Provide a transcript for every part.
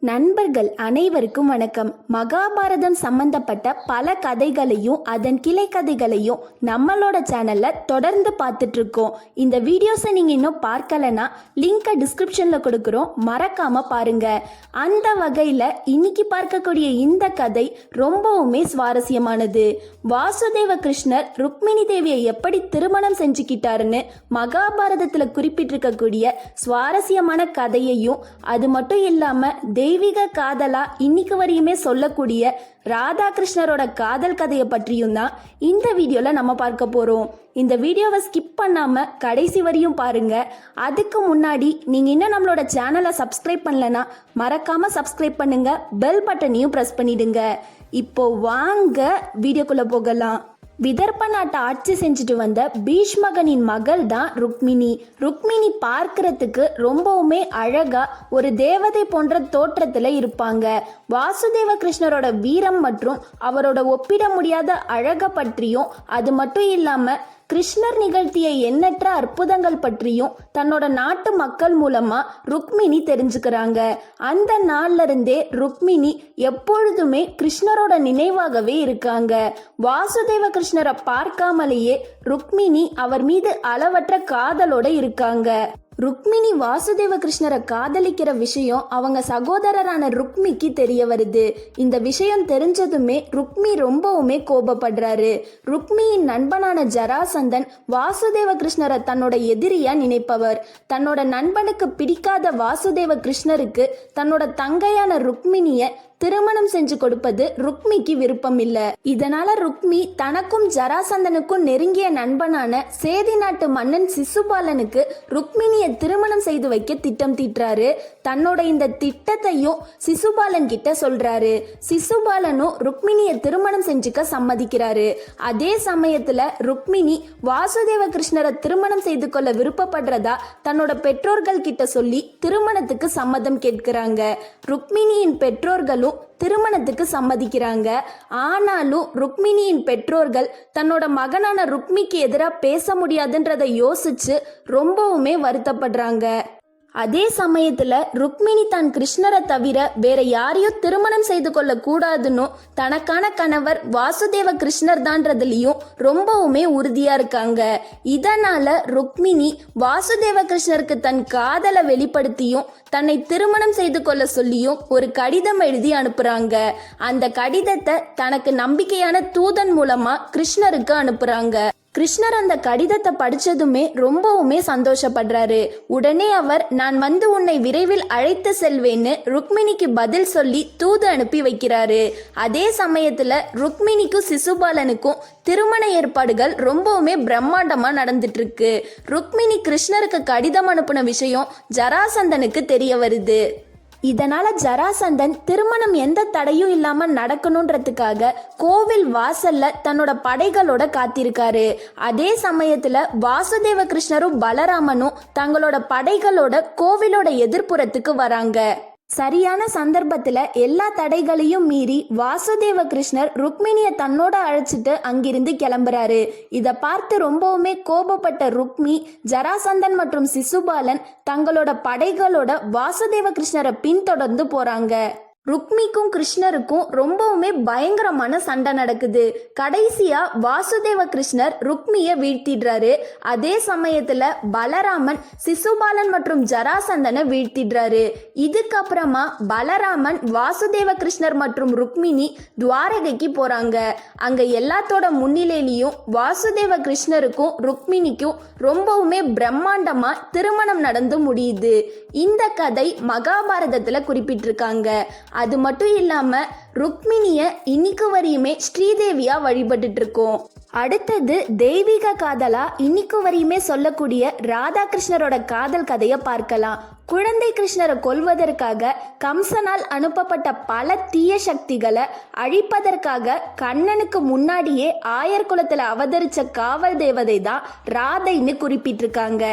நண்பர்கள் அனைவருக்கும் வணக்கம். மகாபாரதம் சம்பந்தப்பட்ட பல கதைகளையும் அதன் கிளை கதைகளையும் நம்மளோட சேனல்ல தொடர்ந்து பார்த்துட்டு இருக்கோம். இந்த வீடியோஸை நீங்க இன்னும் பார்க்கலனா லிங்கை டிஸ்கிரிப்ஷன்ல கொடுக்குறோம், மறக்காம பாருங்க. அந்த வகையில இன்னைக்கு பார்க்கக்கூடிய இந்த கதை ரொம்பவுமே சுவாரஸ்யமானது. வாசுதேவ கிருஷ்ணர் ருக்மிணி தேவியை எப்படி திருமணம் செஞ்சுக்கிட்டாருன்னு மகாபாரதத்துல குறிப்பிட்டிருக்கக்கூடிய சுவாரஸ்யமான கதையையும், அது மட்டும் இல்லாம தெய்வீக காதலா இன்னைக்கு வரையுமே சொல்லக்கூடிய ராதாகிருஷ்ணரோட காதல் கதையை பற்றியும் தான் இந்த வீடியோல நம்ம பார்க்க போறோம். இந்த வீடியோவை ஸ்கிப் பண்ணாம கடைசி வரையும் பாருங்க. அதுக்கு முன்னாடி நீங்க இன்னும் நம்மளோட சேனலை சப்ஸ்கிரைப் பண்ணலனா மறக்காம சப்ஸ்கிரைப் பண்ணுங்க, பெல் பட்டனையும் பிரஸ் பண்ணிடுங்க. இப்போ வாங்க வீடியோக்குள்ள போகலாம். விதர்ப்ப நாட்டை ஆட்சி செஞ்சுட்டு வந்த பீஷ்மகனின் மகள் தான் ருக்மிணி. ருக்மிணி பார்க்கறதுக்கு ரொம்பவுமே அழகா ஒரு தேவதை போன்ற தோற்றத்துல இருப்பாங்க. வாசுதேவ கிருஷ்ணரோட வீரம் மற்றும் அவரோட ஒப்பிட முடியாத அழக பற்றியும், அது மட்டும் இல்லாம கிருஷ்ணர் நிகழ்த்திய எண்ணற்ற அற்புதங்கள் பற்றியும் தன்னோட நாட்டு மக்கள் மூலமா ருக்மிணி தெரிஞ்சுக்கிறாங்க. அந்த நாள்ல இருந்தே ருக்மிணி எப்பொழுதுமே கிருஷ்ணரோட நினைவாகவே இருக்காங்க. வாசுதேவ கிருஷ்ணரை பார்க்காமலேயே ருக்மிணி அவர் மீது அளவற்ற காதலோட இருக்காங்க. ருக்மிணி வாசுதேவ கிருஷ்ணரை காதலிக்கிற விஷயம் அவங்க சகோதரரான ருக்மிக்கு தெரிய வருது. இந்த விஷயம் தெரிஞ்சதுமே ருக்மி ரொம்பவுமே கோபப்படுறாரு. ருக்மியின் நண்பனான ஜராசந்தன் வாசுதேவ கிருஷ்ணரை தன்னோட எதிரியா நினைப்பவர். தன்னோட நண்பனுக்கு பிடிக்காத வாசுதேவ கிருஷ்ணருக்கு தன்னோட தங்கையான ருக்மிணிய திருமணம் செஞ்சு கொடுப்பது ருக்மிக்கு விருப்பம் இல்ல. இதனால ருக்மி தனக்கும் ஜராசந்தனுக்கும் நெருங்கிய நண்பனான சேதி நாட்டு மன்னன் சிசுபாலனுக்கு ருக்மிணியை திருமணம் செய்து வைக்க திட்டம் தீட்டுறாரு. தன்னோட இந்த திட்டத்தையும் சிசுபாலன் கிட்ட சொல்றாரு. சிசுபாலனும் ருக்மிணியை திருமணம் செஞ்சுக்க சம்மதிக்கிறாரு. அதே சமயத்துல ருக்மிணி வாசுதேவ கிருஷ்ணரை திருமணம் செய்து கொள்ள விருப்பப்படுறதா தன்னோட பெற்றோர்கள் கிட்ட சொல்லி திருமணத்துக்கு சம்மதம் கேட்கிறாங்க. ருக்மிணியின் பெற்றோர்களும் திருமணத்துக்கு சம்மதிக்கிறாங்க. ஆனாலும் ருக்மிணியின் பெற்றோர்கள் தன்னோட மகனான ருக்மிக்கு எதிராக பேச முடியாதுன்றதை யோசிச்சு ரொம்பவுமே வருத்தப்படுறாங்க. அதே சமயத்துல ருக்மிணி தான் கிருஷ்ணரை தவிர வேற யாரையும் திருமணம் செய்து கொள்ள கூடாதுன்னு தனக்கான கணவர் வாசுதேவ கிருஷ்ணர் தான்றதுலயும் ரொம்பவுமே உறுதியா இருக்காங்க. இதனால ருக்மிணி வாசுதேவ கிருஷ்ணருக்கு தன் காதலை வெளிப்படுத்தியும் தன்னை திருமணம் செய்து கொள்ள சொல்லியும் ஒரு கடிதம் எழுதி அனுப்புறாங்க. அந்த கடிதத்தை தனக்கு நம்பிக்கையான தூதன் மூலமா கிருஷ்ணருக்கு அனுப்புறாங்க. கிருஷ்ணர் அந்த கடிதத்தை படிச்சதுமே ரொம்பவுமே சந்தோஷப்படுறாரு. உடனே அவர், நான் வந்து உன்னை விரைவில் அழைத்து செல்வேன்னு ருக்மிணிக்கு பதில் சொல்லி தூது அனுப்பி வைக்கிறாரு. அதே சமயத்துல ருக்மிணிக்கும் சிசுபாலனுக்கும் திருமண ஏற்பாடுகள் ரொம்பவுமே பிரம்மாண்டமா நடந்துட்டு இருக்கு. ருக்மிணி கிருஷ்ணருக்கு கடிதம் அனுப்பின விஷயம் ஜராசந்தனுக்கு தெரிய வருது. இதனால ஜராசந்தன் திருமணம் எந்த தடையும் இல்லாம நடக்கணும்ன்றதுக்காக கோவில் வாசல்ல தன்னோட படைகளோட காத்திருக்காரு. அதே சமயத்துல வாசுதேவ கிருஷ்ணரும் பலராமனும் தங்களோட படைகளோட கோவிலோட எதிர்ப்புறத்துக்கு வராங்க. சரியான சந்தர்ப்பத்துல எல்லா தடைகளையும் மீறி வாசுதேவ கிருஷ்ணர் ருக்மிணிய தன்னோட அழைச்சிட்டு அங்கிருந்து கிளம்புறாரு. இத பார்த்து ரொம்பவுமே கோபப்பட்ட ருக்மி, ஜராசந்தன் மற்றும் சிசுபாலன் தங்களோட படைகளோட வாசுதேவ கிருஷ்ணரை பின்தொடர்ந்து போறாங்க. ருக்மிக்கும் கிருஷ்ணருக்கும் ரொம்பவுமே பயங்கரமான சண்டை நடக்குது. கடைசியா வாசுதேவ கிருஷ்ணர் ருக்மிய வீழ்த்திடுறாரு. அதே சமயத்துல பலராமன் சிசுபாலன் மற்றும் ஜராசந்தனை வீழ்த்திடுறாரு. இதுக்கப்புறமா பலராமன் வாசுதேவ கிருஷ்ணர் மற்றும் ருக்மிணி துவாரகைக்கு போறாங்க. அங்க எல்லாத்தோட முன்னிலையிலையும் வாசுதேவ கிருஷ்ணருக்கும் ருக்மிணிக்கும் ரொம்பவுமே பிரம்மாண்டமா திருமணம் நடந்து முடியுது. இந்த கதை மகாபாரதத்துல குறிப்பிட்டிருக்காங்க. அது மட்டும் இல்லாம ருக்மிணிய இன்னைக்கு வரையுமே ஸ்ரீதேவியா வழிபட்டுட்டு இருக்கோம். அடுத்தது தெய்வீக காதலா இன்னைக்கு வரையுமே சொல்லக்கூடிய ராதாகிருஷ்ணரோட காதல் கதையை பார்க்கலாம். குழந்தை கிருஷ்ணரை கொல்வதற்காக கம்சனால் அனுப்பப்பட்ட பல தீய சக்திகளை அழிப்பதற்காக கண்ணனுக்கு முன்னாடியே ஆயர் குலத்துல அவதரிச்ச காவல் தேவதை தான் ராதைன்னு குறிப்பிட்டிருக்காங்க.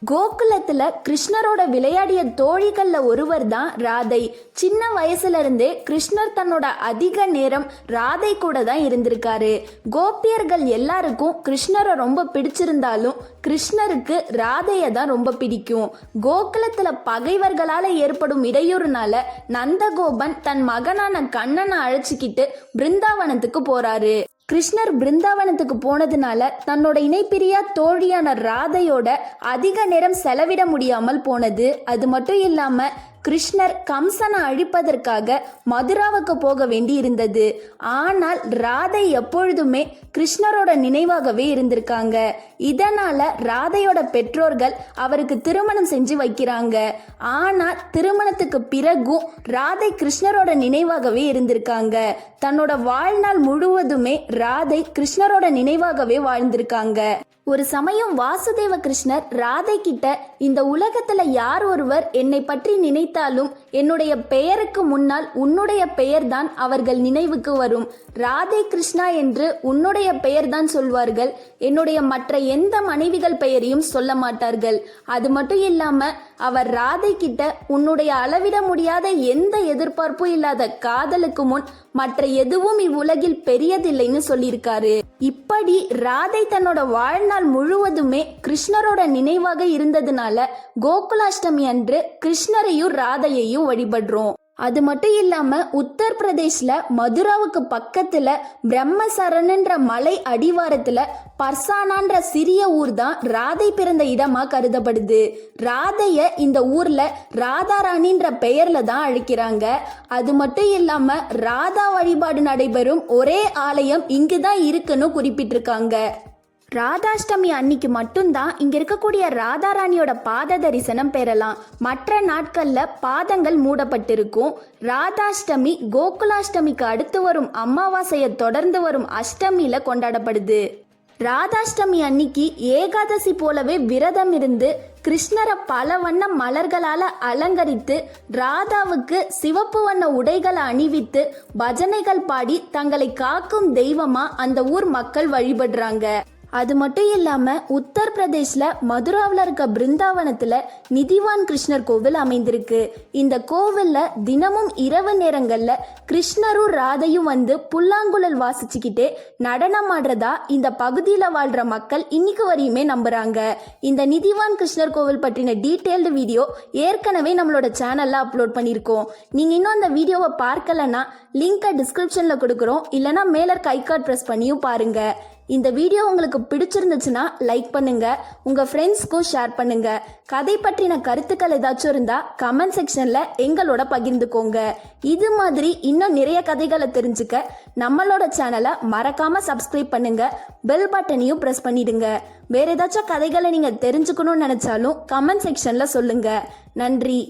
கோகுலத்துல கிருஷ்ணரோட விளையாடிய தோழிகள்ல ஒருவர் தான் ராதை. சின்ன வயசுல இருந்தே கிருஷ்ணர் தன்னோட அதிக நேரம் ராதை கூட தான் இருந்திருக்காரு. கோபியர்கள் எல்லாருக்கும் கிருஷ்ணரை ரொம்ப பிடிச்சிருந்தாலும் கிருஷ்ணருக்கு ராதையை தான் ரொம்ப பிடிக்கும். கோகுலத்துல பகைவர்களால ஏற்படும் இடையூறுனால நந்தகோபன் தன் மகனான கண்ணனை அழைச்சிக்கிட்டு பிருந்தாவனத்துக்கு போறாரு. கிருஷ்ணர் பிருந்தாவனத்துக்கு போனதுனால தன்னோட இணைப்பிரியா தோழியான ராதையோட அதிக நேரம் செலவிட முடியாமல் போனது. அது மட்டும் இல்லாம கிருஷ்ணர் கம்சனை அழிப்பதற்காக மதுராவுக்கு போக வேண்டி இருந்தது. ஆனால் ராதை எப்பொழுதுமே கிருஷ்ணரோட நினைவாகவே இருந்திருக்காங்க. இதனால ராதையோட பெற்றோர்கள் அவருக்கு திருமணம் செஞ்சு வைக்கிறாங்க. ஆனால் திருமணத்துக்கு பிறகும் ராதை கிருஷ்ணரோட நினைவாகவே இருந்திருக்காங்க. தன்னோட வாழ்நாள் முழுவதுமே ராதை கிருஷ்ணரோட நினைவாகவே வாழ்ந்திருக்காங்க. ஒரு சமயம் வாசுதேவ கிருஷ்ணர் ராதை கிட்ட, இந்த உலகத்துல யார் ஒருவர் என்னை பற்றி நினைத்தாலும் என்னுடைய பெயருக்கு முன்னால் உன்னுடைய பெயர்தான் அவர்கள் நினைவுக்கு வரும். ராதே கிருஷ்ணா என்று உன்னுடைய பெயர்தான் சொல்வார்கள். என்னுடைய மற்ற எந்த மனைவிகள் பெயரையும் சொல்ல மாட்டார்கள். அது மட்டும் இல்லாம அவர் ராதை கிட்ட, உன்னுடைய அளவிட முடியாத எந்த எதிர்பார்ப்பும் இல்லாத காதலுக்கு முன் மற்ற எதுவும் இவ்வுலகில் பெரியதில்லைன்னு சொல்லியிருக்காரு. இப்படி ராதை தன்னோட வாழ்நாள் முழுவதுமே கிருஷ்ணரோட நினைவாக இருந்ததுனால கோகுலாஷ்டமி அன்று கிருஷ்ணரையும் ராதையையும் வழிபடுறோம். அது மட்டும் இல்லாம உத்தரப்பிரதேஷ்ல மதுராவுக்கு பக்கத்துல பிரம்மசரண்ன்ற மலை அடிவாரத்துல பர்சானான்ற சிறிய ஊர் தான் ராதை பிறந்த இடமா கருதப்படுது. ராதைய இந்த ஊர்ல ராதாராணின்ற பெயர்ல தான் அழைக்கிறாங்க. அது மட்டும் இல்லாம ராதா வழிபாடு நடைபெறும் ஒரே ஆலயம் இங்குதான் இருக்குன்னு குறிப்பிட்டிருக்காங்க. ராதாஷ்டமி அன்னைக்கு மட்டும்தான் இங்க இருக்கக்கூடிய ராதாராணியோட பாத தரிசனம் பெறலாம். மற்ற நாட்கள்ல பாதங்கள் மூடப்பட்டிருக்கும். ராதாஷ்டமி கோகுலாஷ்டமிக்கு அடுத்து வரும் அமாவாசையை தொடர்ந்து வரும் அஷ்டமியில கொண்டாடப்படுது. ராதாஷ்டமி அன்னைக்கு ஏகாதசி போலவே விரதம் இருந்து கிருஷ்ணரை பல வண்ண மலர்களால அலங்கரித்து ராதாவுக்கு சிவப்பு வண்ண உடைகளை அணிவித்து பஜனைகள் பாடி தங்களை காக்கும் தெய்வமா அந்த ஊர் மக்கள் வழிபடுறாங்க. அது மட்டும் இல்லாம உத்தரப்பிரதேஷ்ல மதுராவில் இருக்க பிருந்தாவனத்துல நிதிவான் கிருஷ்ணர் கோவில் அமைந்திருக்கு. இந்த கோவில்ல தினமும் இரவு நேரங்கள்ல கிருஷ்ணரும் ராதையும் வந்து புல்லாங்குழல் வாசிச்சுக்கிட்டே நடனம் ஆடுறதா இந்த பகுதியில வாழ்ற மக்கள் இன்னைக்கு வரையுமே நம்புறாங்க. இந்த நிதிவான் கிருஷ்ணர் கோவில் பற்றின டீட்டெயில்டு வீடியோ ஏற்கனவே நம்மளோட சேனல்ல அப்லோட் பண்ணியிருக்கோம். நீங்க இன்னும் அந்த வீடியோவை பார்க்கலன்னா லிங்கை டிஸ்கிரிப்ஷன்ல கொடுக்குறோம், இல்லைன்னா மேல இருக்க ஐகார்ட் பிரஸ் பண்ணியும் பாருங்க. இந்த வீடியோ உங்களுக்கு பிடிச்சிருந்துச்சுன்னா லைக் பண்ணுங்க, உங்க ஃப்ரெண்ட்ஸ்க்கும் ஷேர் பண்ணுங்க. கதை பற்றின கருத்துக்கள் ஏதாச்சும் இருந்தா கமெண்ட் செக்ஷன்ல எங்களோட பகிர்ந்துக்கோங்க. இது மாதிரி இன்னும் நிறைய கதைகளை தெரிஞ்சுக்க நம்மளோட சேனலை மறக்காம சப்ஸ்கிரைப் பண்ணுங்க, பெல் பட்டனையும் பிரஸ் பண்ணிடுங்க. வேற ஏதாச்சும் கதைகளை நீங்க தெரிஞ்சுக்கணும்னு நினைச்சாலும் கமெண்ட் செக்ஷன்ல சொல்லுங்க. நன்றி.